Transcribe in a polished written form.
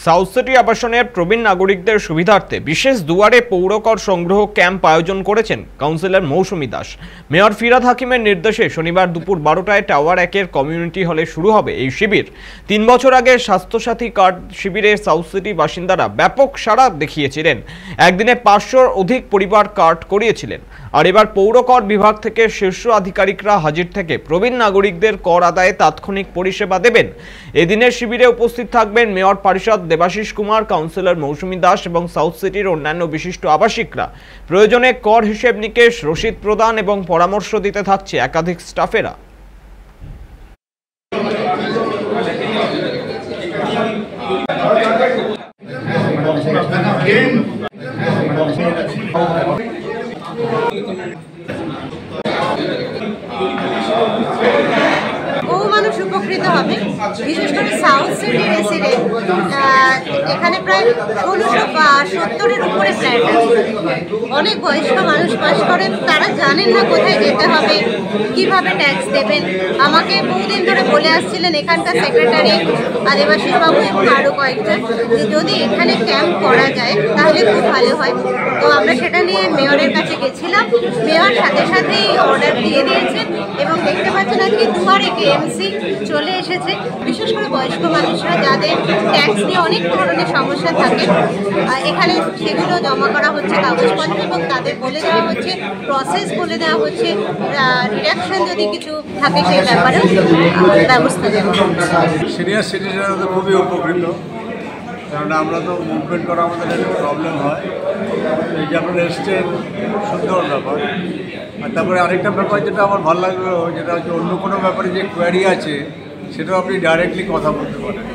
South city আবাসনের প্রবীণ নাগরিকদের সুবিধার্থে বিশেষ দুয়ারে পৌরকর সংগ্রহ ক্যাম্প আয়োজন করেছেন কাউন্সিলর মৌসুমী দাস। মেয়র ফিরহাদ হাকিমের নির্দেশে শনিবার দুপুর 12টায় টাওয়ার 1-এর কমিউনিটি হলে শুরু হবে এই শিবির। 3 বছর আগে স্বাস্থ্যসাথী কার্ড শিবিরে সাউথ সিটি বাসিন্দারা ব্যাপক সাড়া দেখিয়েছিলেন। একদিনে 500-র অধিক পরিবার কার্ড করিয়েছিলেন। আর এবার পৌরকর বিভাগ থেকে শীর্ষ আধিকারিকরা হাজির থেকে প্রবীণ নাগরিকদের কর আদায়ে তাৎক্ষণিক পরিষেবা দেবেন। এদিনের শিবিরে উপস্থিত থাকবেন মেয়র পরিষদ দেবাশিস কুমার, কাউন্সিলর মৌসুমী দাস এবং সাউথ সিটির অন্যান্য বিশিষ্ট আবাসিকরা। প্রয়োজনে কর হিসেব নিকেশ, রসিদ প্রদান এবং পরামর্শ দিতে থাকছে একাধিক স্টাফেরা। বহু মানুষ উপকৃত হবে, বিশেষ করে সাউথ সিটি রেসিডেন্ট। এখানে প্রায় 1670-এর উপরে ফ্ল্যাট আছে। অনেক বয়স্ক মানুষ বাস করেন, তারা জানেন না কোথায় যেতে হবে, কিভাবে ট্যাক্স দেবেন। আমাকে বহুদিন ধরে বলে আসছিলেন এখানকার সেক্রেটারি দেবাশিস বাবু এবং আরও কয়েকজন যে যদি এখানে ক্যাম্প করা যায় তাহলে খুব ভালো হয়। তো আমরা সেটা নিয়ে মেয়রের কাছে গেছিলাম। মেয়র সাথে সাথেই অর্ডার দিয়ে দিয়েছেন এবং দেখতে পাচ্ছেন আজকে দুয়ারে কেএমসি চলে এসেছে। বিশেষ করে বয়স্ক মানুষরা যাদের ট্যাক্স নিয়ে অনেক ধরনের সমস্যা থাকে, এখানে সেগুলো জমা করা হচ্ছে কাগজপত্র এবং তাদের বলে দেওয়া হচ্ছে, প্রসেস বলে দেওয়া হচ্ছে, ডিডাকশন যদি কিছু থাকে সেই ব্যাপারে ব্যবস্থা দেওয়া হচ্ছে। সিনিয়র সিটিজেনরা তো খুবই উপকৃত, কারণ আমরা তো মুভমেন্ট করা আমাদের একটা প্রবলেম হয়। এই যে আপনারা এসছেন, সুন্দর ব্যাপার। আর তারপরে আরেকটা ব্যাপার যেটা আমার ভালো লাগলো, যেটা হচ্ছে অন্য কোনো ব্যাপারে যে কোয়ারি আছে সেটাও আপনি ডাইরেক্টলি কথা বলতে পারেন।